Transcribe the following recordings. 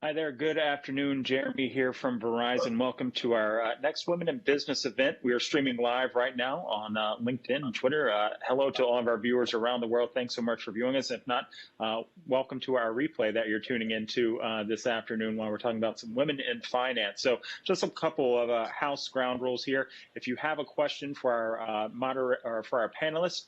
Hi there. Good afternoon. Jeremy here from Verizon. Welcome to our next Women in Business event. We are streaming live right now on LinkedIn and Twitter. Hello to all of our viewers around the world. Thanks so much for viewing us. If not, welcome to our replay that you're tuning into this afternoon while we're talking about some women in finance. So just a couple of house ground rules here. If you have a question for our or for our panelists,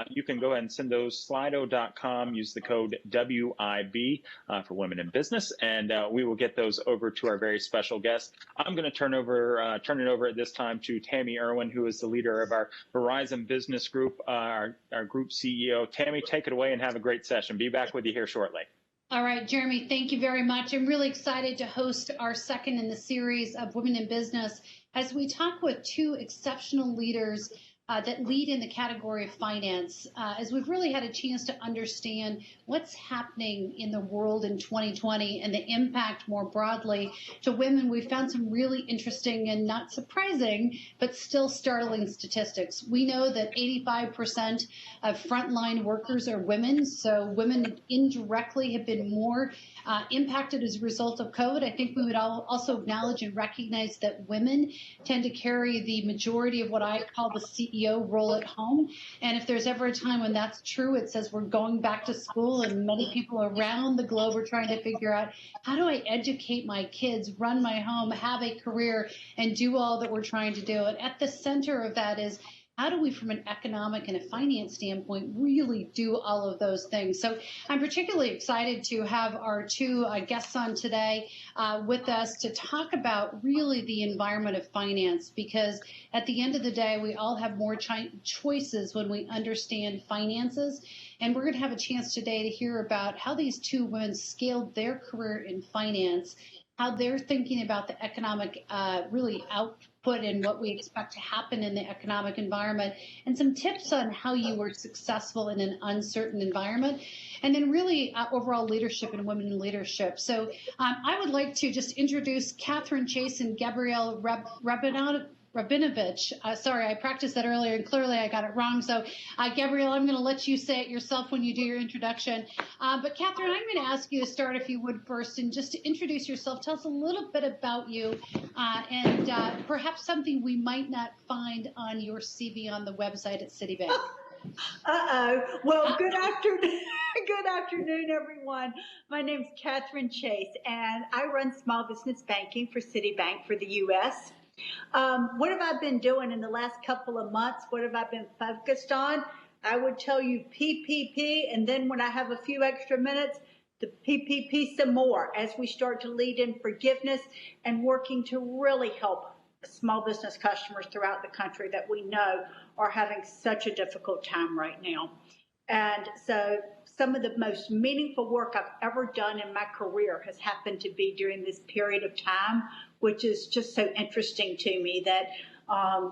you can go ahead and send those slido.com. Use the code WIB for Women in Business, and we will get those over to our very special guest. I'm going to turn it over at this time to Tami Erwin, who is the leader of our Verizon Business Group, our group CEO. Tami, take it away and have a great session. Be back with you here shortly. All right, Jeremy, thank you very much. I'm really excited to host our second in the series of Women in Business as we talk with two exceptional leaders that lead in the category of finance, as we've really had a chance to understand what's happening in the world in 2020 and the impact more broadly to women. We found some really interesting and not surprising, but still startling statistics. We know that 85% of frontline workers are women, so women indirectly have been more impacted as a result of COVID. I think we would also acknowledge and recognize that women tend to carry the majority of what I call the CEO role at home. And if there's ever a time when that's true, it says we're going back to school, and many people around the globe are trying to figure out, how do I educate my kids, run my home, have a career, and do all that we're trying to do? And at the center of that is, how do we, from an economic and a finance standpoint, really do all of those things? So I'm particularly excited to have our two guests on today with us to talk about really the environment of finance, because at the end of the day, we all have more choices when we understand finances. And we're going to have a chance today to hear about how these two women scaled their career in finance, how they're thinking about the economic really output and what we expect to happen in the economic environment, and some tips on how you were successful in an uncertain environment, and then really overall leadership and women in leadership. So I would like to just introduce Kathryn Chase and Gabrielle Rabinovitch. Sorry, I practiced that earlier and clearly I got it wrong. So Gabrielle, I'm going to let you say it yourself when you do your introduction. But Kathryn, I'm going to ask you to start, if you would, first, and just to introduce yourself. Tell us a little bit about you and perhaps something we might not find on your CV on the website at Citibank. Well, good afternoon. Good afternoon, everyone. My name's Kathryn Chase, and I run small business banking for Citibank for the U.S. What have I been doing in the last couple of months? What have I been focused on? I would tell you PPP, and then when I have a few extra minutes, the PPP some more as we start to lead in forgiveness and working to really help small business customers throughout the country that we know are having such a difficult time right now. And so some of the most meaningful work I've ever done in my career has happened to be during this period of time, which is just so interesting to me that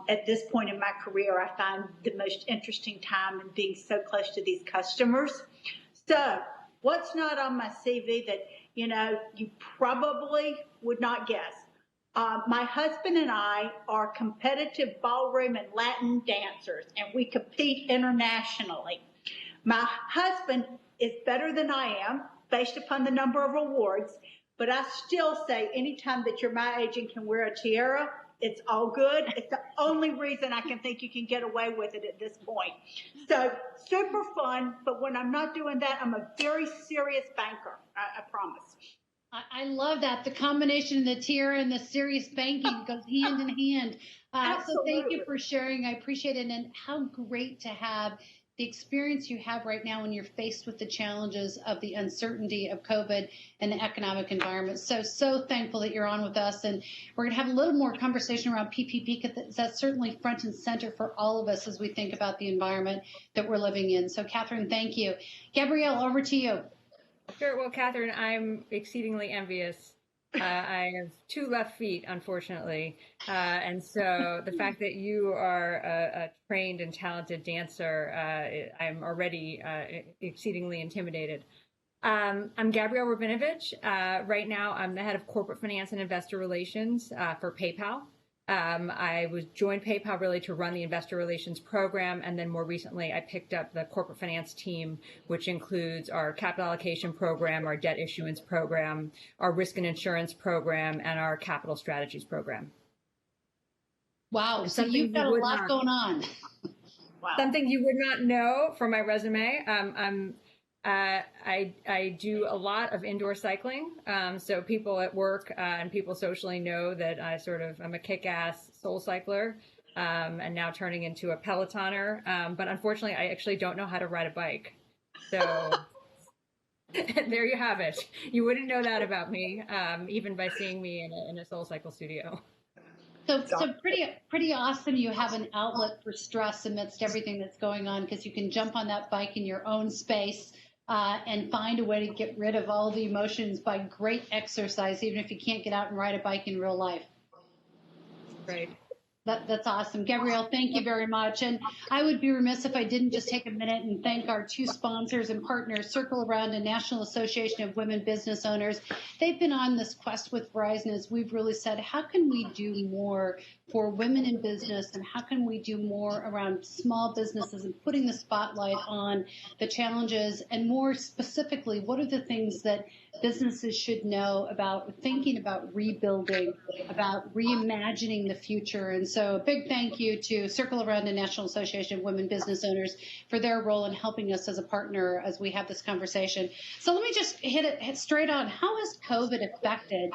at this point in my career, I find the most interesting time in being so close to these customers. So what's not on my CV that, you probably would not guess? My husband and I are competitive ballroom and Latin dancers, and we compete internationally. My husband is better than I am based upon the number of awards, but I still say anytime that you're my age and can wear a tiara, it's all good. It's the only reason I can think you can get away with it at this point. So super fun, but when I'm not doing that, I'm a very serious banker, I promise. I love that. The combination of the tiara and the serious banking goes hand in hand. So thank you for sharing. I appreciate it. And how great to have the experience you have right now when you're faced with the challenges of the uncertainty of COVID and the economic environment. So thankful that you're on with us. And we're going to have a little more conversation around PPP, because that's certainly front and center for all of us as we think about the environment that we're living in. So Kathryn, thank you. Gabrielle, over to you. Sure. Well, Kathryn, I'm exceedingly envious. I have two left feet, unfortunately. And so the fact that you are a trained and talented dancer, I'm already exceedingly intimidated. I'm Gabrielle Rabinovitch. Right now, I'm the head of corporate finance and investor relations for PayPal. I joined PayPal really to run the investor relations program, and then more recently I picked up the corporate finance team, which includes our capital allocation program, our debt issuance program, our risk and insurance program, and our capital strategies program. Wow, so you've got a lot going on. Wow. Something you would not know from my resume. I do a lot of indoor cycling. So people at work and people socially know that I'm a kick-ass soul cycler, and now turning into a Pelotoner. But unfortunately, I actually don't know how to ride a bike. So there you have it. You wouldn't know that about me, even by seeing me in a soul cycle studio. So pretty awesome. You have an outlet for stress amidst everything that's going on, because you can jump on that bike in your own space and find a way to get rid of all the emotions by great exercise, even if you can't get out and ride a bike in real life. Right. That's awesome. Gabrielle, thank you very much. And I would be remiss if I didn't just take a minute and thank our two sponsors and partners, CircleAround and National Association of Women Business Owners. They've been on this quest with Verizon as we've really said, how can we do more for women in business, and how can we do more around small businesses and putting the spotlight on the challenges, and more specifically, what are the things that businesses should know about thinking about rebuilding, about reimagining the future. And so a big thank you to CircleAround and National Association of Women Business Owners for their role in helping us as a partner as we have this conversation. So let me just hit straight on. How has COVID affected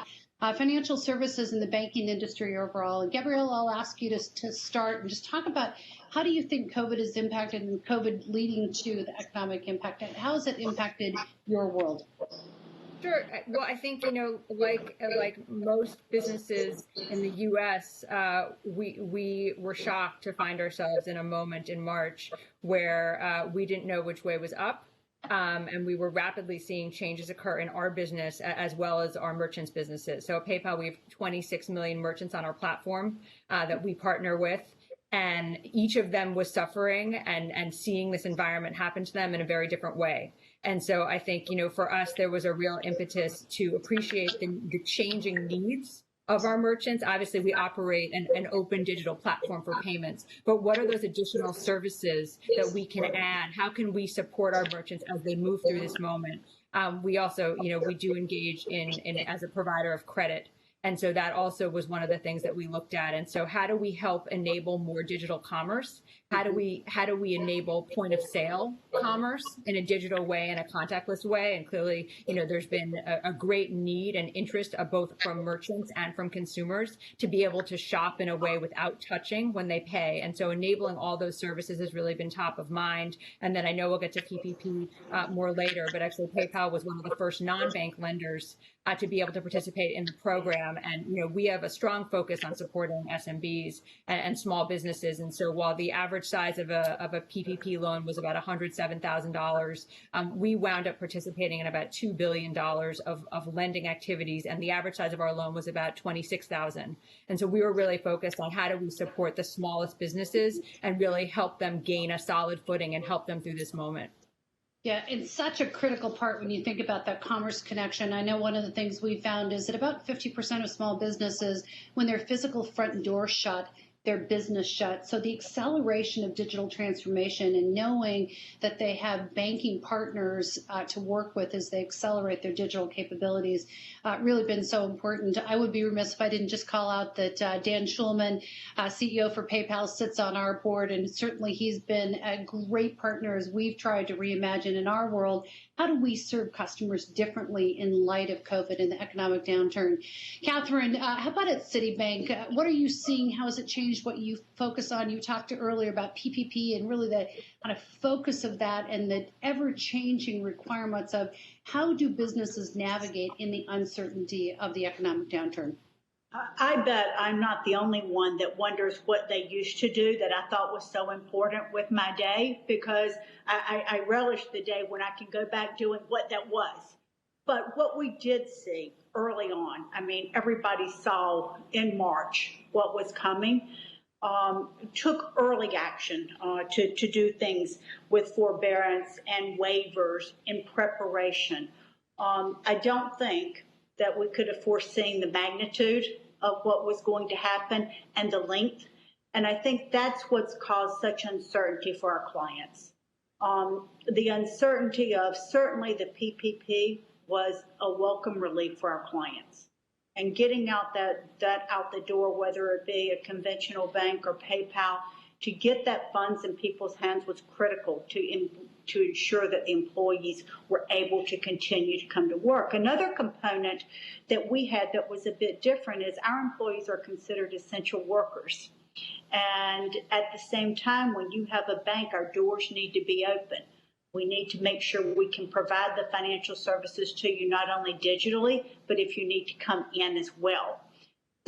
financial services and the banking industry overall? And Gabrielle, I'll ask you to start and just talk about how do you think COVID has impacted, and COVID leading to the economic impact. How has it impacted your world? Sure. Well, I think, like most businesses in the U.S., we were shocked to find ourselves in a moment in March where we didn't know which way was up. And we were rapidly seeing changes occur in our business as well as our merchants' businesses. So at PayPal, we have 26 million merchants on our platform that we partner with. And each of them was suffering and seeing this environment happen to them in a very different way. And so I think, for us, there was a real impetus to appreciate the changing needs of our merchants. Obviously, we operate an open digital platform for payments, but what are those additional services that we can add? How can we support our merchants as they move through this moment? We also, we do engage in as a provider of credit. And so that also was one of the things that we looked at. And so how do we help enable more digital commerce? How do we enable point of sale commerce in a digital way and a contactless way? And clearly, there's been a great need and interest both from merchants and from consumers to be able to shop in a way without touching when they pay. And so enabling all those services has really been top of mind. And then I know we'll get to PPP more later, but actually PayPal was one of the first non-bank lenders to be able to participate in the program. And, we have a strong focus on supporting SMBs and small businesses. And so while the average size of a PPP loan was about $107,000, we wound up participating in about $2 billion of lending activities. And the average size of our loan was about $26,000. And so we were really focused on how do we support the smallest businesses and really help them gain a solid footing and help them through this moment. Yeah, it's such a critical part when you think about that commerce connection. I know one of the things we found is that about 50% of small businesses, when their physical front door shut, their business shut. So the acceleration of digital transformation and knowing that they have banking partners to work with as they accelerate their digital capabilities really been so important. I would be remiss if I didn't just call out that Dan Schulman, CEO for PayPal, sits on our board, and certainly he's been a great partner as we've tried to reimagine in our world. How do we serve customers differently in light of COVID and the economic downturn? Kathryn, how about at Citibank? What are you seeing? How has it changed what you focus on? You talked earlier about PPP and really the kind of focus of that and the ever-changing requirements of how do businesses navigate in the uncertainty of the economic downturn? I bet I'm not the only one that wonders what they used to do that I thought was so important with my day, because I relish the day when I can go back doing what that was. But what we did see early on, everybody saw in March what was coming, took early action to do things with forbearance and waivers in preparation. I don't think that we could have foreseen the magnitude of what was going to happen and the length. And I think that's what's caused such uncertainty for our clients. The uncertainty of certainly the PPP was a welcome relief for our clients. And getting out that out the door, whether it be a conventional bank or PayPal, to get that funds in people's hands was critical to ensure that the employees were able to continue to come to work. Another component that we had that was a bit different is our employees are considered essential workers. And at the same time, when you have a bank, our doors need to be open. We need to make sure we can provide the financial services to you, not only digitally, but if you need to come in as well.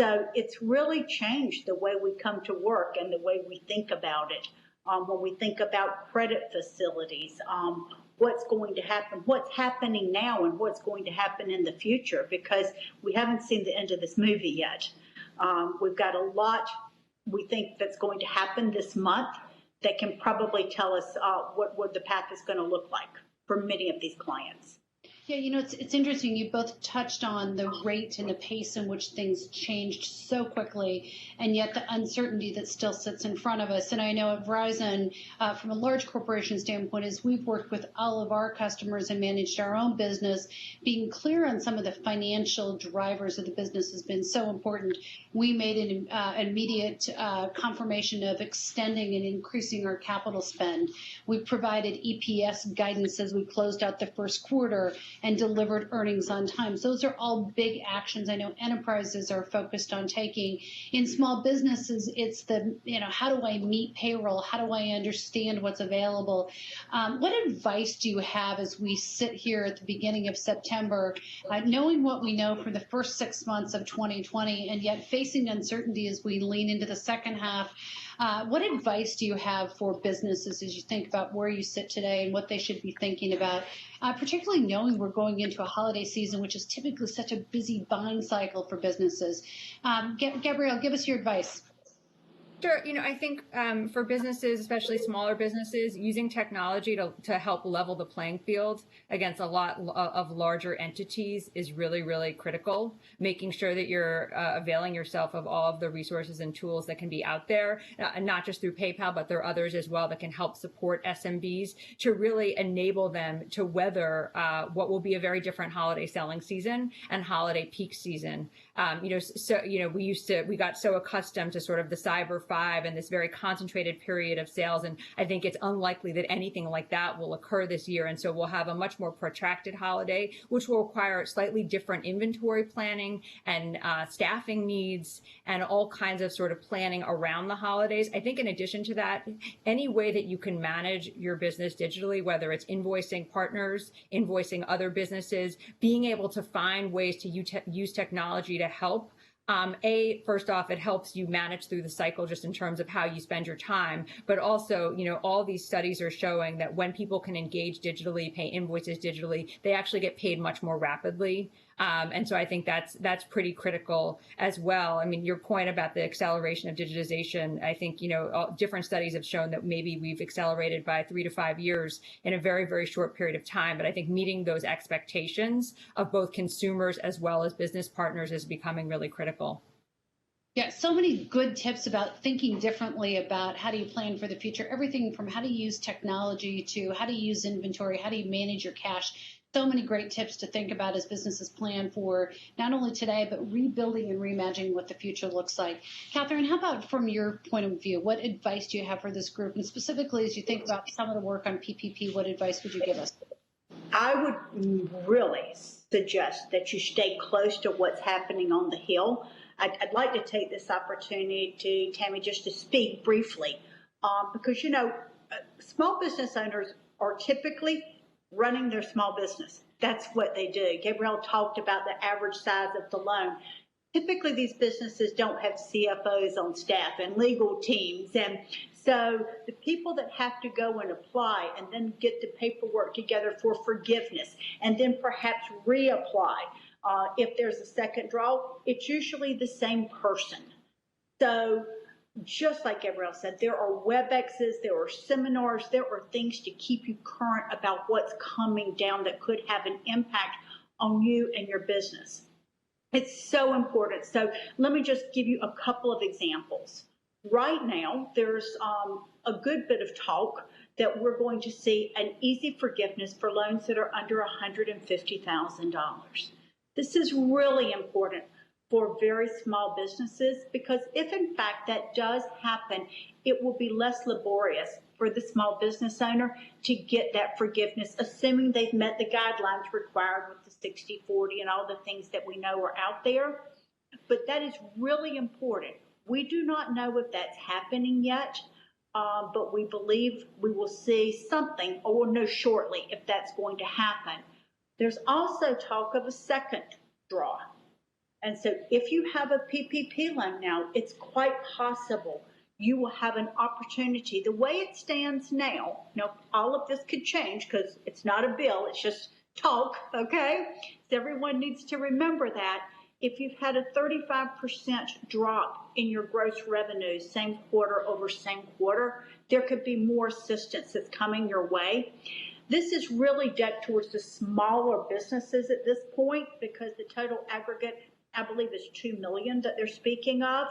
So it's really changed the way we come to work and the way we think about it. When we think about credit facilities, what's going to happen, what's happening now and what's going to happen in the future, because we haven't seen the end of this movie yet. We've got a lot we think that's going to happen this month that can probably tell us what the path is going to look like for many of these clients. Yeah, it's interesting. You both touched on the rate and the pace in which things changed so quickly, and yet the uncertainty that still sits in front of us. And I know at Verizon, from a large corporation standpoint, as we've worked with all of our customers and managed our own business, being clear on some of the financial drivers of the business has been so important. We made an immediate confirmation of extending and increasing our capital spend. We provided EPS guidance as we closed out the first quarter and delivered earnings on time. So those are all big actions I know enterprises are focused on taking. In small businesses, it's the, how do I meet payroll? How do I understand what's available? What advice do you have as we sit here at the beginning of September, knowing what we know for the first 6 months of 2020, and yet facing uncertainty as we lean into the second half? What advice do you have for businesses as you think about where you sit today and what they should be thinking about, particularly knowing we're going into a holiday season, which is typically such a busy buying cycle for businesses? Gabrielle, give us your advice. Sure. I think for businesses, especially smaller businesses, using technology to help level the playing field against a lot of larger entities is really, really critical. Making sure that you're availing yourself of all of the resources and tools that can be out there, and not just through PayPal, but there are others as well that can help support SMBs to really enable them to weather what will be a very different holiday selling season and holiday peak season. We got so accustomed to sort of the Cyber 5 and this very concentrated period of sales. And I think it's unlikely that anything like that will occur this year. And so we'll have a much more protracted holiday, which will require slightly different inventory planning and staffing needs and all kinds of sort of planning around the holidays. I think in addition to that, any way that you can manage your business digitally, whether it's invoicing partners, invoicing other businesses, being able to find ways to use technology to help. First off, it helps you manage through the cycle just in terms of how you spend your time. But also, all these studies are showing that when people can engage digitally, pay invoices digitally, they actually get paid much more rapidly. And so I think that's pretty critical as well. I mean, your point about the acceleration of digitization, I think, different studies have shown that maybe we've accelerated by 3 to 5 years in a very, very short period of time. But I think meeting those expectations of both consumers as well as business partners is becoming really critical. Yeah, so many good tips about thinking differently about how do you plan for the future, everything from how to use technology to how to use inventory, how do you manage your cash. So many great tips to think about as businesses plan for not only today, but rebuilding and reimagining what the future looks like. Kathryn, how about from your point of view, what advice do you have for this group? And specifically, as you think about some of the work on PPP, what advice would you give us? I would really suggest that you stay close to what's happening on the Hill. I'd like to take this opportunity, Tami, just to speak briefly, because, small business owners are typically running their small business. That's what they do. Gabrielle talked about the average size of the loan. Typically, these businesses don't have CFOs on staff and legal teams. And so the people that have to go and apply and then get the paperwork together for forgiveness and then perhaps reapply, if there's a second draw, it's usually the same person. So just like Gabrielle said, there are WebExes, there are seminars, there are things to keep you current about what's coming down that could have an impact on you and your business. It's so important. So let me just give you a couple of examples. Right now, there's a good bit of talk that we're going to see an easy forgiveness for loans that are under $150,000. This is really important for very small businesses, because if in fact that does happen, it will be less laborious for the small business owner to get that forgiveness, assuming they've met the guidelines required with the 60/40 and all the things that we know are out there. But that is really important. We do not know if that's happening yet, but we believe we will see something, or we'll know shortly if that's going to happen. There's also talk of a second draw. And so if you have a PPP loan now, it's quite possible you will have an opportunity. The way it stands now, all of this could change because it's not a bill, it's just talk, okay? So everyone needs to remember that. If you've had a 35% drop in your gross revenue, same quarter over same quarter, there could be more assistance that's coming your way. This is really decked towards the smaller businesses at this point, because the total aggregate, I believe, is $2 million that they're speaking of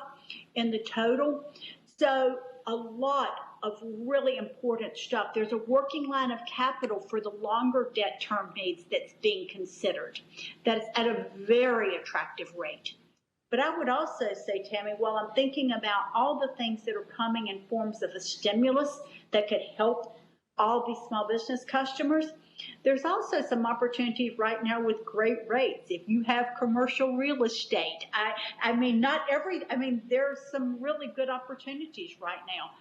in the total. So a lot of really important stuff. There's a working line of capital for the longer debt term needs that's being considered. That's at a very attractive rate. But I would also say, Tami, while I'm thinking about all the things that are coming in forms of a stimulus that could help all these small business customers, there's also some opportunities right now with great rates. If you have commercial real estate, there's some really good opportunities right now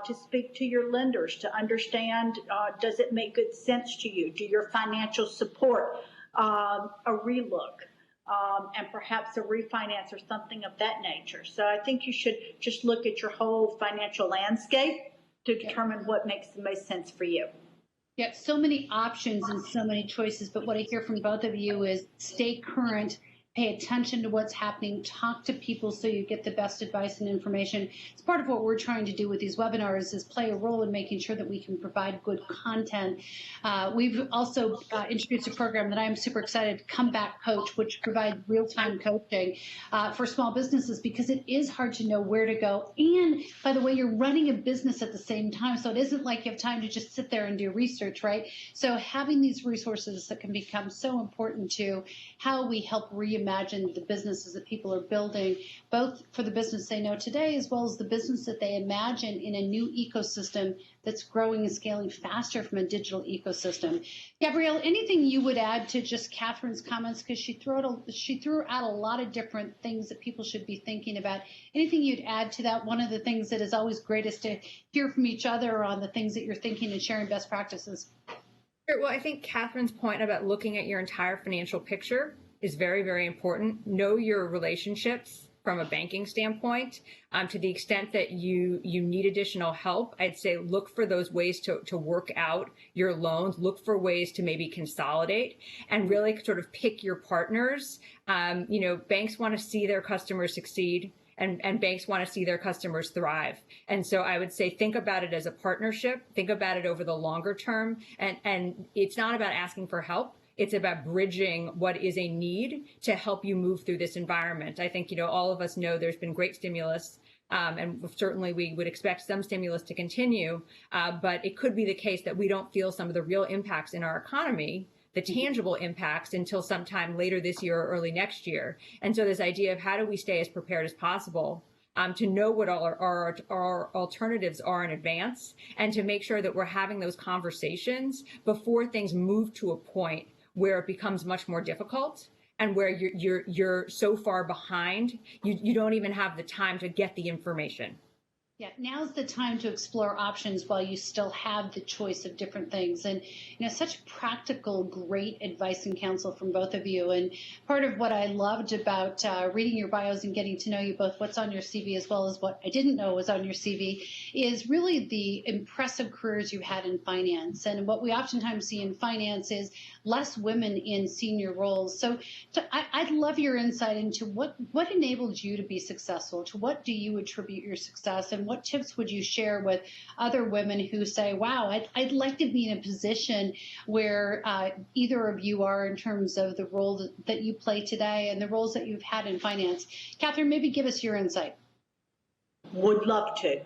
to speak to your lenders, to understand, does it make good sense to you? Do your financial support a relook? And perhaps a refinance or something of that nature. So I think you should just look at your whole financial landscape to determine what makes the most sense for you. Yeah, so many options and so many choices, but what I hear from both of you is stay current, pay attention to what's happening, talk to people so you get the best advice and information. It's part of what we're trying to do with these webinars, is play a role in making sure that we can provide good content. We've also introduced a program that I'm super excited, Comeback Coach, which provides real-time coaching for small businesses, because it is hard to know where to go. And by the way, you're running a business at the same time, so it isn't like you have time to just sit there and do research, right? So having these resources that can become so important to how we help reimagine the businesses that people are building, both for the business they know today, as well as the business that they imagine in a new ecosystem that's growing and scaling faster from a digital ecosystem. Gabrielle, anything you would add to just Kathryn's comments? Because she threw out a lot of different things that people should be thinking about. Anything you'd add to that? One of the things that is always great is to hear from each other on the things that you're thinking and sharing best practices. Sure. Well, I think Kathryn's point about looking at your entire financial picture is very, very important. Know your relationships from a banking standpoint. To the extent that you need additional help, I'd say look for those ways to work out your loans, look for ways to maybe consolidate, and really sort of pick your partners. Banks want to see their customers succeed, and banks want to see their customers thrive. And so I would say think about it as a partnership, think about it over the longer term, and it's not about asking for help. It's about bridging what is a need to help you move through this environment. I think, all of us know there's been great stimulus, and certainly we would expect some stimulus to continue, but it could be the case that we don't feel some of the real impacts in our economy, the tangible impacts, until sometime later this year or early next year. And so this idea of how do we stay as prepared as possible, to know what our alternatives are in advance, and to make sure that we're having those conversations before things move to a point where it becomes much more difficult, and where you're so far behind, you don't even have the time to get the information. Yeah, now's the time to explore options while you still have the choice of different things. And, such practical, great advice and counsel from both of you. And part of what I loved about reading your bios and getting to know you both, what's on your CV as well as what I didn't know was on your CV, is really the impressive careers you had in finance. And what we oftentimes see in finance is less women in senior roles. So I'd love your insight into what enabled you to be successful. To what do you attribute your success, and what tips would you share with other women who say, wow, I'd like to be in a position where either of you are in terms of the role that you play today and the roles that you've had in finance. Kathryn, maybe give us your insight. Would love to.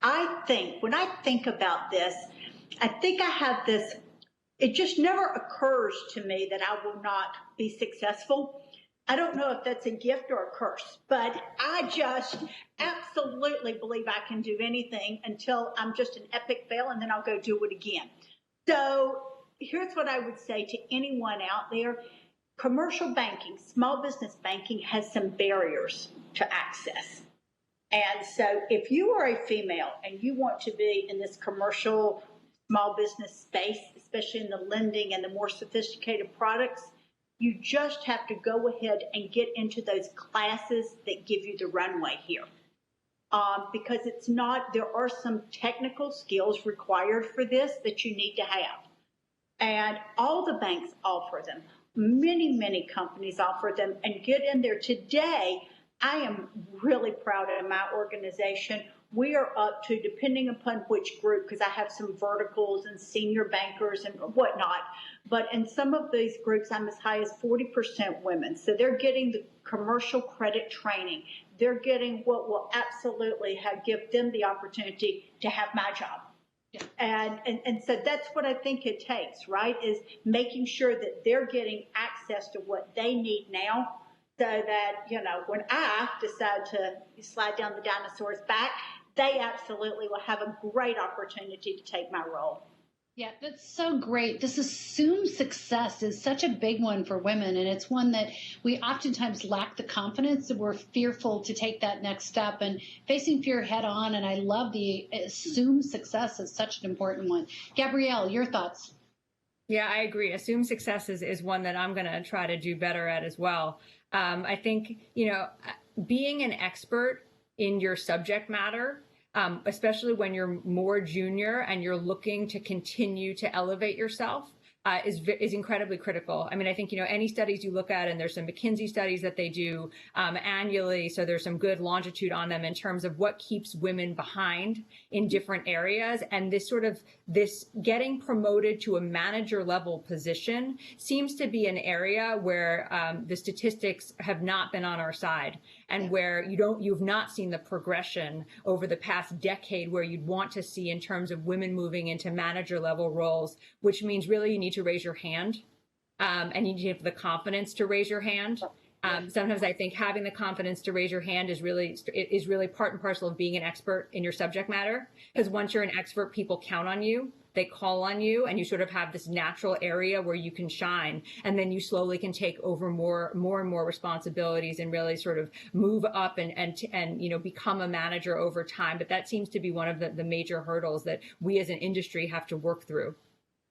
I think, when I think about this, I think I have this, it just never occurs to me that I will not be successful. I don't know if that's a gift or a curse, but I just absolutely believe I can do anything until I'm just an epic fail, and then I'll go do it again. So here's what I would say to anyone out there. Commercial banking, small business banking has some barriers to access. And so if you are a female and you want to be in this commercial small business space, especially in the lending and the more sophisticated products, you just have to go ahead and get into those classes that give you the runway here. Because it's not, there are some technical skills required for this that you need to have. And all the banks offer them. Many, many companies offer them, and get in there. Today, I am really proud of my organization. We are up to, depending upon which group, because I have some verticals and senior bankers and whatnot, but in some of these groups, I'm as high as 40% women. So they're getting the commercial credit training. They're getting what will absolutely give them the opportunity to have my job. Yeah. And so that's what I think it takes, right, is making sure that they're getting access to what they need now, so that, you know, when I decide to slide down the dinosaur's back, they absolutely will have a great opportunity to take my role. Yeah, that's so great. This assumed success is such a big one for women, and it's one that we oftentimes lack the confidence, that we're fearful to take that next step, and facing fear head on. And I love the assumed success is such an important one. Gabrielle, your thoughts? Yeah, I agree. Assumed success is one that I'm going to try to do better at as well. I think, you know, being an expert in your subject matter, especially when you're more junior and you're looking to continue to elevate yourself, is incredibly critical. I mean, I think, you know, any studies you look at, and there's some McKinsey studies that they do annually, so there's some good longitude on them in terms of what keeps women behind in different areas. And this getting promoted to a manager level position seems to be an area where the statistics have not been on our side, and where you've not seen the progression over the past decade where you'd want to see in terms of women moving into manager level roles, which means really you need to raise your hand, and you need to have the confidence to raise your hand. Sometimes I think having the confidence to raise your hand is really part and parcel of being an expert in your subject matter, because once you're an expert, people count on you. They call on you, and you sort of have this natural area where you can shine, and then you slowly can take over more and more responsibilities and really sort of move up and you know, become a manager over time. But that seems to be one of the major hurdles that we as an industry have to work through.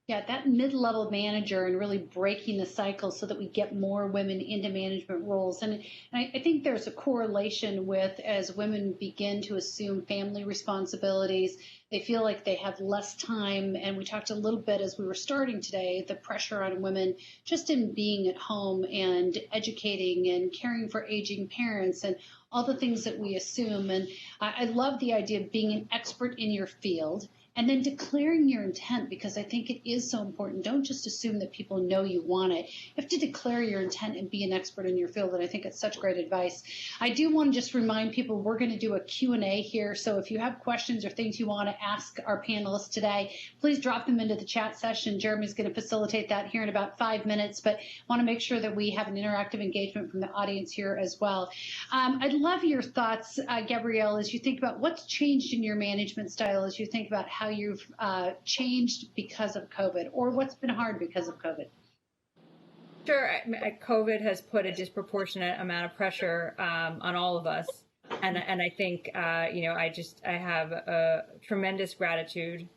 Yeah, that mid-level manager, and really breaking the cycle so that we get more women into management roles. And I think there's a correlation with, as women begin to assume family responsibilities, they feel like they have less time. And we talked a little bit as we were starting today, the pressure on women just in being at home and educating and caring for aging parents and all the things that we assume. And I love the idea of being an expert in your field, and then declaring your intent, because I think it is so important. Don't just assume that people know you want it. You have to declare your intent and be an expert in your field, and I think it's such great advice. I do want to just remind people we're going to do a Q&A here, so if you have questions or things you want to ask our panelists today, please drop them into the chat session. Jeremy's going to facilitate that here in about 5 minutes, but want to make sure that we have an interactive engagement from the audience here as well. I'd love your thoughts, Gabrielle, as you think about what's changed in your management style, as you think about how you've changed because of COVID, or what's been hard because of COVID. Sure. COVID has put a disproportionate amount of pressure on all of us. And I think, you know, I have a tremendous gratitude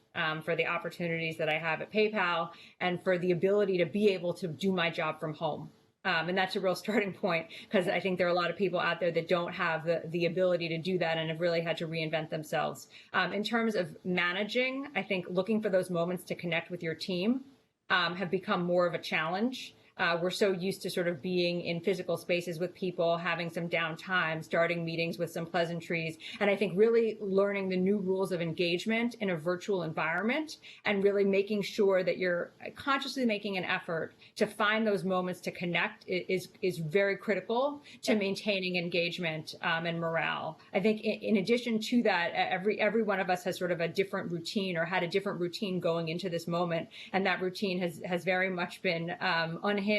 for the opportunities that I have at PayPal, and for the ability to be able to do my job from home. And that's a real starting point, because I think there are a lot of people out there that don't have the ability to do that and have really had to reinvent themselves. In terms of managing, I think looking for those moments to connect with your team, have become more of a challenge. We're so used to sort of being in physical spaces with people, having some downtime, starting meetings with some pleasantries. And I think really learning the new rules of engagement in a virtual environment and really making sure that you're consciously making an effort to find those moments to connect is very critical to maintaining engagement and morale. I think in addition to that, every one of us has sort of a different routine or had a different routine going into this moment. And that routine has very much been unhinged.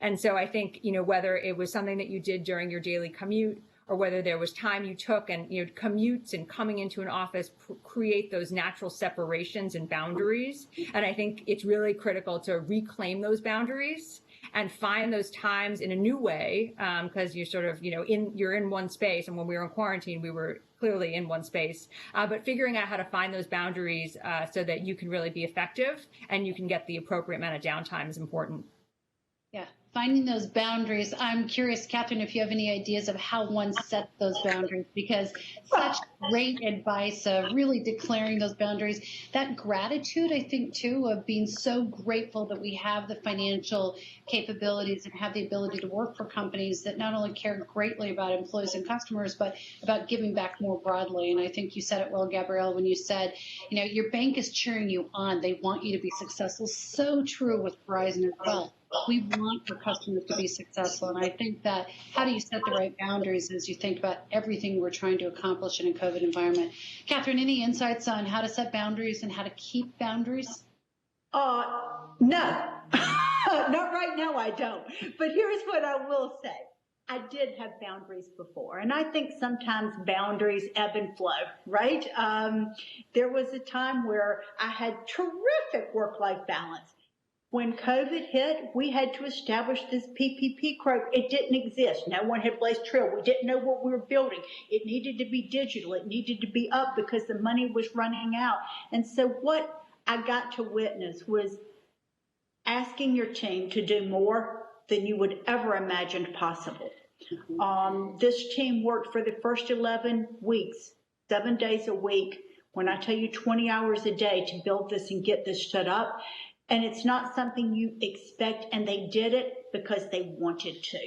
And so I think, whether it was something that you did during your daily commute or whether there was time you took and, commutes and coming into an office create those natural separations and boundaries. And I think it's really critical to reclaim those boundaries and find those times in a new way, because you're sort of, you're in one space. And when we were in quarantine, we were clearly in one space, but figuring out how to find those boundaries so that you can really be effective and you can get the appropriate amount of downtime is important. Yeah, finding those boundaries. I'm curious, Kathryn, if you have any ideas of how one sets those boundaries, because such great advice of really declaring those boundaries. That gratitude, I think, too, of being so grateful that we have the financial capabilities and have the ability to work for companies that not only care greatly about employees and customers, but about giving back more broadly. And I think you said it well, Gabrielle, when you said, your bank is cheering you on. They want you to be successful. So true with Verizon as well. We want our customers to be successful. And I think that how do you set the right boundaries as you think about everything we're trying to accomplish in a COVID environment? Kathryn, any insights on how to set boundaries and how to keep boundaries? No, not right now, I don't. But here's what I will say. I did have boundaries before, and I think sometimes boundaries ebb and flow, right? There was a time where I had terrific work-life balance. When COVID hit, we had to establish this PPP program. It didn't exist. No one had blazed trail. We didn't know what we were building. It needed to be digital. It needed to be up because the money was running out. And so what I got to witness was asking your team to do more than you would ever imagine possible. This team worked for the first 11 weeks, 7 days a week. When I tell you 20 hours a day to build this and get this set up, and it's not something you expect, and they did it because they wanted to.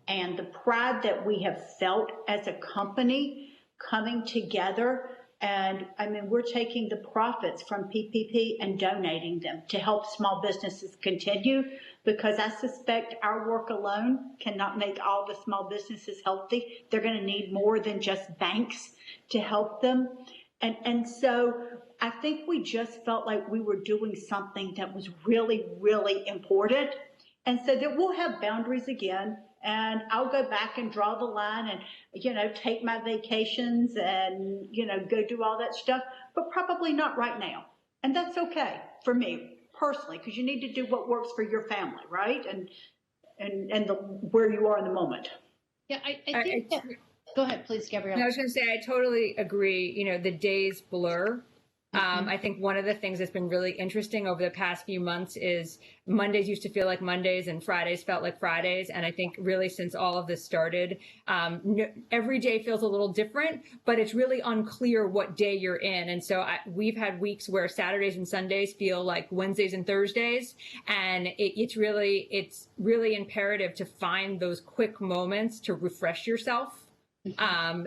And the pride that we have felt as a company coming together, and we're taking the profits from PPP and donating them to help small businesses continue, because I suspect our work alone cannot make all the small businesses healthy. They're going to need more than just banks to help them. And so I think we just felt like we were doing something that was really, really important. And so that we'll have boundaries again, and I'll go back and draw the line and, take my vacations and, go do all that stuff, but probably not right now. And that's okay for me personally, because you need to do what works for your family, right? And where you are in the moment. Yeah, I think that, go ahead, please, Gabrielle. No, I was going to say, I totally agree. The days blur. I think one of the things that's been really interesting over the past few months is Mondays used to feel like Mondays and Fridays felt like Fridays. And I think really since all of this started, every day feels a little different, but it's really unclear what day you're in. And so we've had weeks where Saturdays and Sundays feel like Wednesdays and Thursdays. And it's really imperative to find those quick moments to refresh yourself.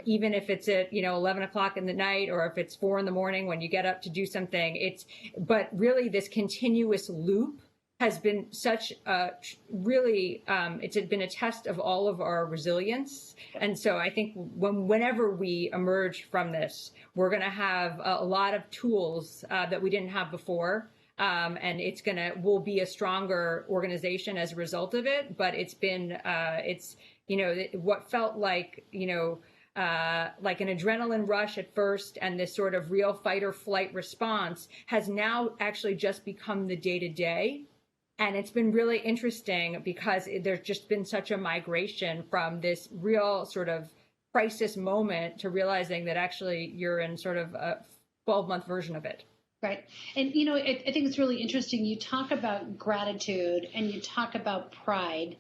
Even if it's at 11 o'clock in the night, or if it's 4 a.m. when you get up to do something, but really this continuous loop has been such a really it's been a test of all of our resilience. And so I think whenever we emerge from this, we're going to have a lot of tools that we didn't have before. And we'll be a stronger organization as a result of it. But it's been, what felt like, like an adrenaline rush at first, and this sort of real fight or flight response has now actually just become the day to day. And it's been really interesting because there's just been such a migration from this real sort of crisis moment to realizing that actually you're in sort of a 12-month version of it. Right. And, I think it's really interesting. You talk about gratitude and you talk about pride.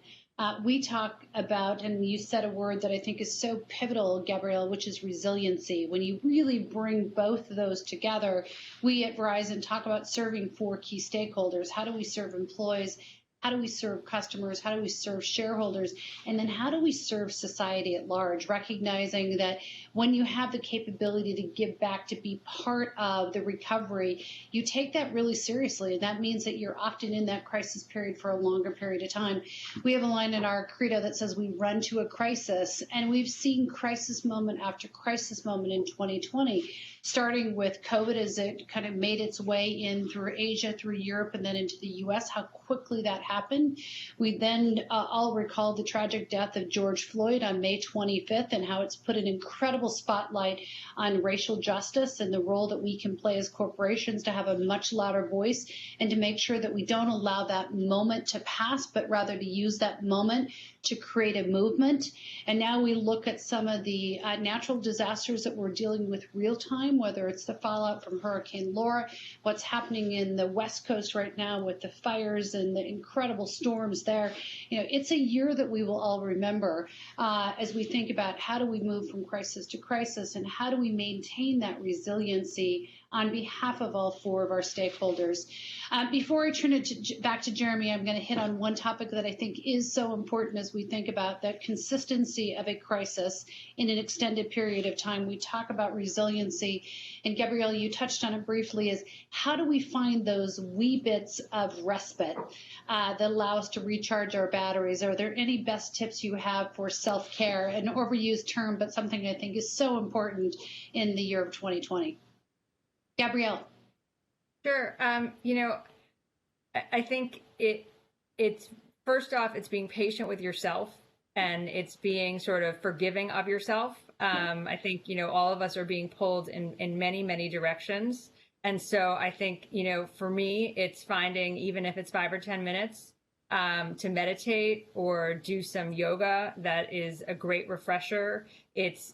we talk about, and you said a word that I think is so pivotal, Gabrielle, which is resiliency. When you really bring both of those together, we at Verizon talk about serving four key stakeholders. How do we serve employees? How do we serve customers? How do we serve shareholders? And then how do we serve society at large, recognizing that when you have the capability to give back, to be part of the recovery, you take that really seriously. And that means that you're often in that crisis period for a longer period of time. We have a line in our credo that says we run to a crisis, and we've seen crisis moment after crisis moment in 2020, starting with COVID as it kind of made its way in through Asia, through Europe, and then into the US, how quickly that happened. We then all recall the tragic death of George Floyd on May 25th and how it's put an incredible spotlight on racial justice and the role that we can play as corporations to have a much louder voice and to make sure that we don't allow that moment to pass, but rather to use that moment to create a movement. And now we look at some of the natural disasters that we're dealing with real time, whether it's the fallout from Hurricane Laura, what's happening in the West Coast right now with the fires and the incredible storms there. You know, it's a year that we will all remember as we think about how do we move from crisis to crisis and how do we maintain that resiliency on behalf of all four of our stakeholders. Before I turn it back to Jeremy, I'm going to hit on one topic that I think is so important as we think about that consistency of a crisis in an extended period of time. We talk about resiliency, and Gabrielle, you touched on it briefly, is how do we find those wee bits of respite that allow us to recharge our batteries? Are there any best tips you have for self-care? An overused term, but something I think is so important in the year of 2020. Gabrielle. Sure. I think it's first off, it's being patient with yourself and it's being sort of forgiving of yourself. I think, all of us are being pulled in many, many directions. And so I think, for me, it's finding, even if it's 5 or 10 minutes, to meditate or do some yoga, that is a great refresher. It's,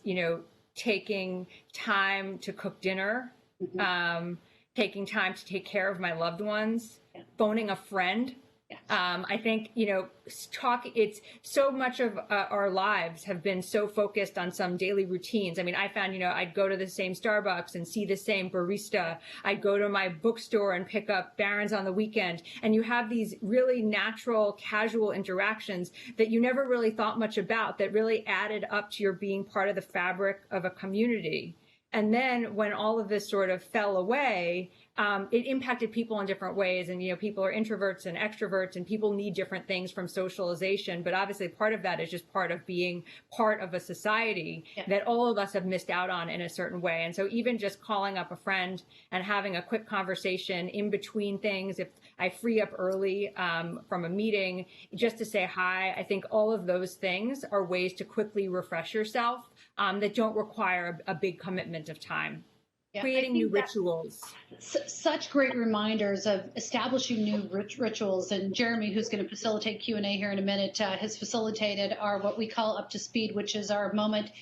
taking time to cook dinner. Taking time to take care of my loved ones, phoning a friend. I think, it's so much of our lives have been so focused on some daily routines. I mean, I found, I'd go to the same Starbucks and see the same barista. I'd go to my bookstore and pick up Barron's on the weekend. And you have these really natural, casual interactions that you never really thought much about that really added up to your being part of the fabric of a community. And then when all of this sort of fell away, it impacted people in different ways. And, people are introverts and extroverts and people need different things from socialization. But obviously part of that is just part of being part of a society that all of us have missed out on in a certain way. And so even just calling up a friend and having a quick conversation in between things, if I free up early from a meeting, just to say hi, I think all of those things are ways to quickly refresh yourself that don't require a big commitment of time. Creating new rituals. Such great reminders of establishing new rituals. And Jeremy, who's going to facilitate Q&A here in a minute, has facilitated our what we call Up to Speed, which is our moment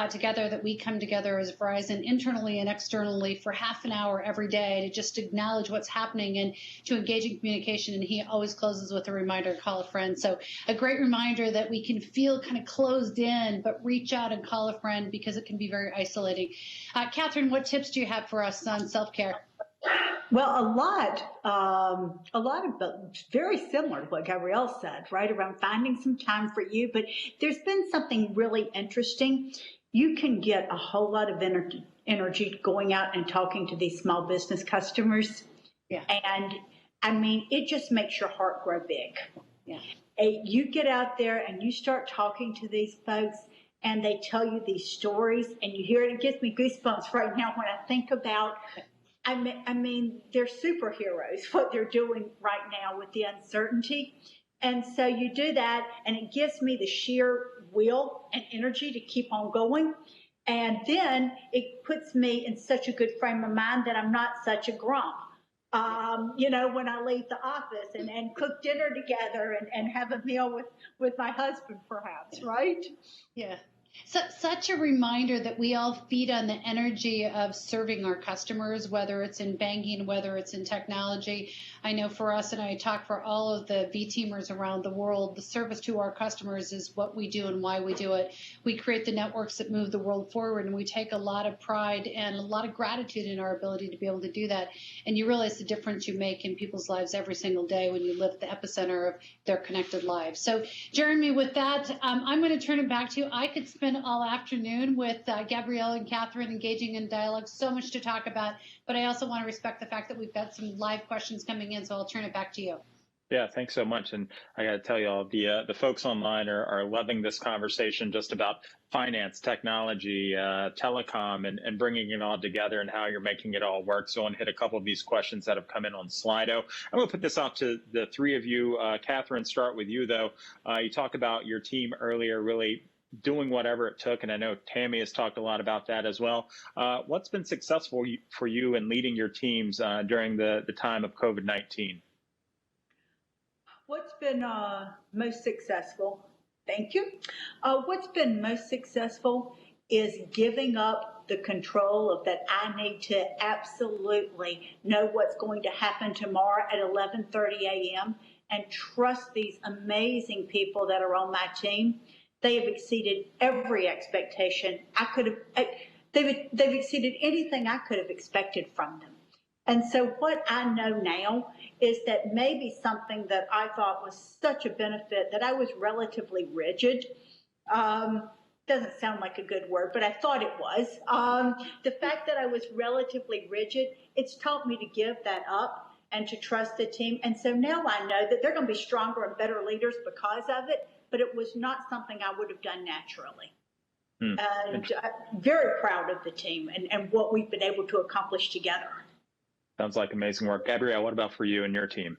together that we come together as Verizon internally and externally for half an hour every day to just acknowledge what's happening and to engage in communication. And he always closes with a reminder to call a friend. So a great reminder that we can feel kind of closed in, but reach out and call a friend because it can be very isolating. Kathryn, what tips do you have for us on self-care? Well, a lot of very similar to what Gabrielle said, right, around finding some time for you. But there's been something really interesting. You can get a whole lot of energy going out and talking to these small business customers. Yeah. And I mean, it just makes your heart grow big. Yeah. You get out there and you start talking to these folks and they tell you these stories and you hear it. It gives me goosebumps right now when I think about I mean, they're superheroes, what they're doing right now with the uncertainty. And so you do that, and it gives me the sheer will and energy to keep on going. And then it puts me in such a good frame of mind that I'm not such a grump. When I leave the office and cook dinner together and have a meal with my husband, perhaps, right? Yeah. Such a reminder that we all feed on the energy of serving our customers, whether it's in banking, whether it's in technology. I know for us, and I talk for all of the V-teamers around the world, the service to our customers is what we do and why we do it. We create the networks that move the world forward, and we take a lot of pride and a lot of gratitude in our ability to be able to do that. And you realize the difference you make in people's lives every single day when you live at the epicenter of their connected lives. So, Jeremy, with that, I'm going to turn it back to you. I could spend all afternoon with Gabrielle and Kathryn engaging in dialogue. So much to talk about, but I also want to respect the fact that we've got some live questions coming in, so I'll turn it back to you. Yeah, thanks so much. And I got to tell you all, the folks online are loving this conversation just about finance, technology, telecom, and bringing it all together and how you're making it all work. So I want to hit a couple of these questions that have come in on Slido. I'm going to put this out to the three of you. Kathryn, start with you, though. You talked about your team earlier really doing whatever it took, and I know Tami has talked a lot about that as well. What's been successful for you in leading your teams during the time of COVID-19? What's been most successful? Thank you. What's been most successful is giving up the control of that I need to absolutely know what's going to happen tomorrow at 11:30 a.m. and trust these amazing people that are on my team. They have exceeded every expectation I could have. They've exceeded anything I could have expected from them. And so what I know now is that maybe something that I thought was such a benefit, that I was relatively rigid. Doesn't sound like a good word, but I thought it was. The fact that I was relatively rigid, it's taught me to give that up and to trust the team. And so now I know that they're going to be stronger and better leaders because of it, but it was not something I would have done naturally. And I'm very proud of the team and what we've been able to accomplish together. Sounds like amazing work. Gabrielle, what about for you and your team?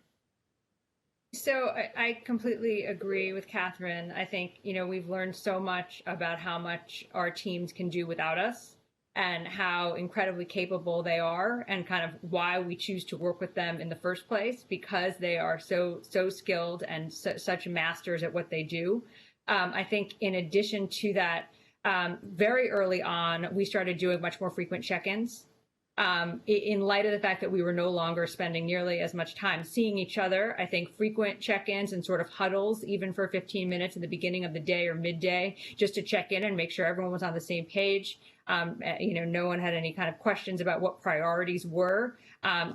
So I completely agree with Kathryn. I think, we've learned so much about how much our teams can do without us and how incredibly capable they are and kind of why we choose to work with them in the first place, because they are so skilled and such masters at what they do. I think in addition to that, very early on, we started doing much more frequent check-ins. In light of the fact that we were no longer spending nearly as much time seeing each other. I think frequent check-ins and sort of huddles, even for 15 minutes at the beginning of the day or midday, just to check in and make sure everyone was on the same page. No one had any kind of questions about what priorities were,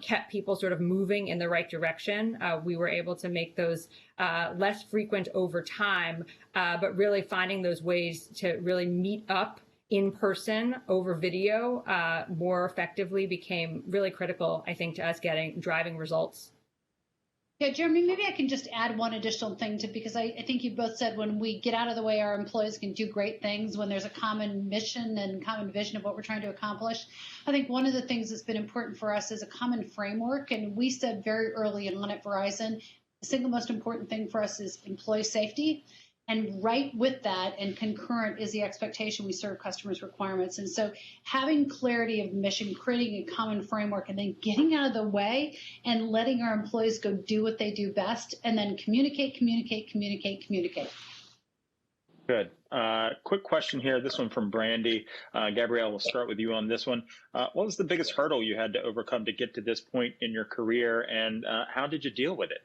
kept people sort of moving in the right direction. We were able to make those less frequent over time, but really finding those ways to really meet up in person over video more effectively became really critical, I think, to us driving results. Yeah, Jeremy, maybe I can just add one additional thing because I think you both said when we get out of the way, our employees can do great things when there's a common mission and common vision of what we're trying to accomplish. I think one of the things that's been important for us is a common framework. And we said very early on at Verizon, the single most important thing for us is employee safety. And right with that and concurrent is the expectation we serve customers' requirements. And so having clarity of mission, creating a common framework, and then getting out of the way and letting our employees go do what they do best, and then communicate. Good. Quick question here. This one from Brandy. Gabrielle, we'll start with you on this one. What was the biggest hurdle you had to overcome to get to this point in your career, and how did you deal with it?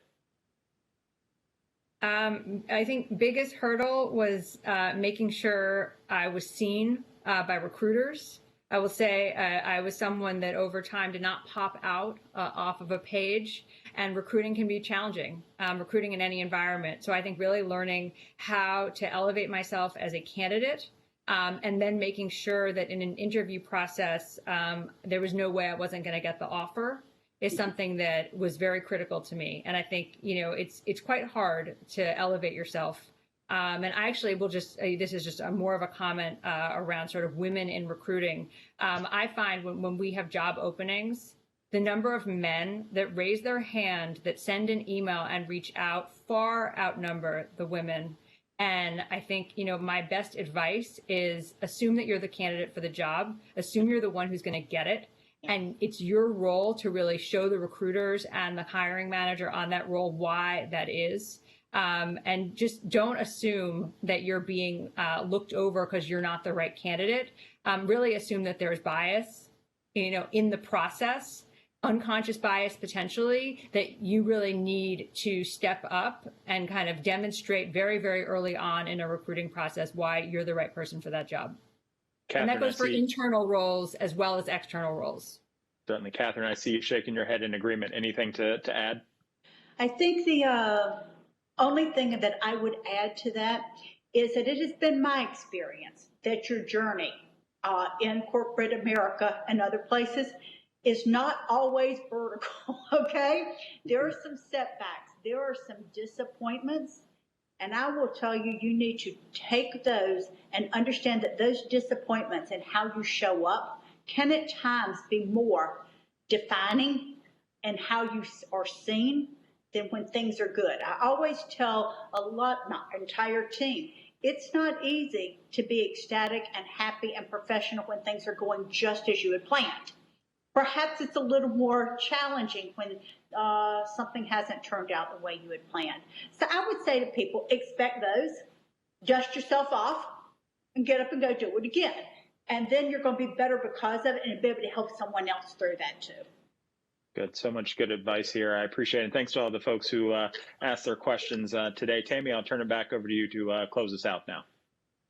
I think biggest hurdle was making sure I was seen by recruiters. I will say I was someone that over time did not pop out off of a page, and recruiting can be challenging, recruiting in any environment. So I think really learning how to elevate myself as a candidate, and then making sure that in an interview process, there was no way I wasn't going to get the offer, is something that was very critical to me. And I think, it's quite hard to elevate yourself. And I actually will just, this is just more of a comment around sort of women in recruiting. I find when we have job openings, the number of men that raise their hand, that send an email and reach out, far outnumber the women. And I think, my best advice is assume that you're the candidate for the job, assume you're the one who's going to get it. And it's your role to really show the recruiters and the hiring manager on that role why that is. And just don't assume that you're being looked over because you're not the right candidate. Really assume that there's bias, in the process, unconscious bias potentially, that you really need to step up and kind of demonstrate very, very early on in a recruiting process why you're the right person for that job. Kathryn, and that goes for internal roles as well as external roles. Certainly. Kathryn, I see you shaking your head in agreement. Anything to add? I think the only thing that I would add to that is that it has been my experience that your journey in corporate America and other places is not always vertical, okay? There are some setbacks. There are some disappointments. And I will tell you, you need to take those and understand that those disappointments and how you show up can at times be more defining in how you are seen than when things are good. I always tell my entire team, it's not easy to be ecstatic and happy and professional when things are going just as you had planned. Perhaps it's a little more challenging when something hasn't turned out the way you had planned. So I would say to people, expect those, dust yourself off, and get up and go do it again. And then you're going to be better because of it and be able to help someone else through that too. Good. So much good advice here. I appreciate it. Thanks to all the folks who asked their questions today. Tami, I'll turn it back over to you to close us out now.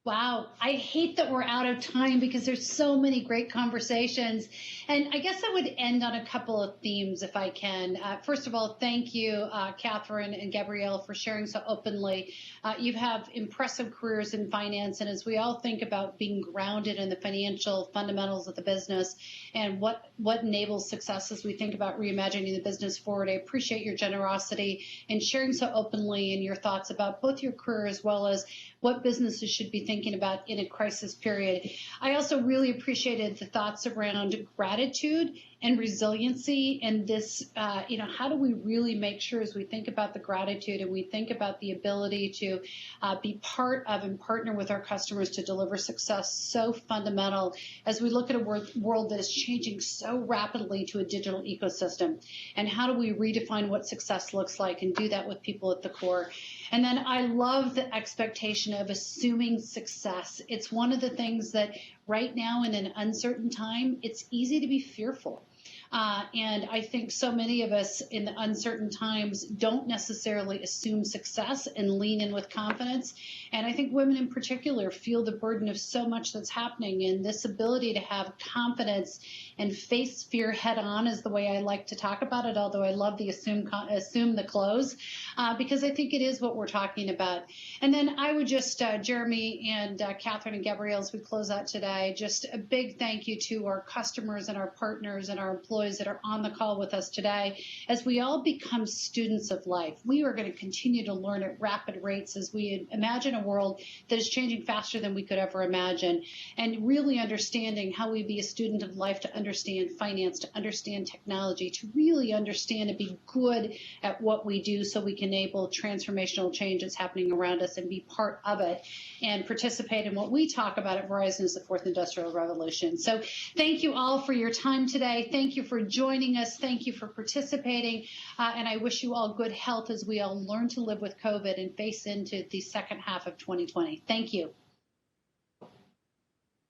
Wow. I hate that we're out of time because there's so many great conversations. And I guess I would end on a couple of themes if I can. First of all, thank you, Kathryn and Gabrielle, for sharing so openly. You have impressive careers in finance. And as we all think about being grounded in the financial fundamentals of the business and what enables success as we think about reimagining the business forward, I appreciate your generosity in sharing so openly and your thoughts about both your career as well as what businesses should be thinking about in a crisis period. I also really appreciated the thoughts around gratitude and resiliency and this, how do we really make sure as we think about the gratitude and we think about the ability to be part of and partner with our customers to deliver success so fundamental as we look at a world that is changing so rapidly to a digital ecosystem, and how do we redefine what success looks like and do that with people at the core. And then I love the expectation of assuming success. It's one of the things that right now in an uncertain time, it's easy to be fearful. And I think so many of us in the uncertain times don't necessarily assume success and lean in with confidence. And I think women in particular feel the burden of so much that's happening, and this ability to have confidence and face fear head on is the way I like to talk about it, although I love the assume the close, because I think it is what we're talking about. And then I would just, Jeremy and Kathryn and Gabrielle, as we close out today, just a big thank you to our customers and our partners and our employees that are on the call with us today. As we all become students of life, we are going to continue to learn at rapid rates as we imagine a world that is changing faster than we could ever imagine, and really understanding how we be a student of life to understand finance, to understand technology, to really understand and be good at what we do so we can enable transformational change that's happening around us and be part of it and participate in what we talk about at Verizon as the fourth industrial revolution. So thank you all for your time today. Thank you for joining us. Thank you for participating. And I wish you all good health as we all learn to live with COVID and face into the second half of 2020. Thank you.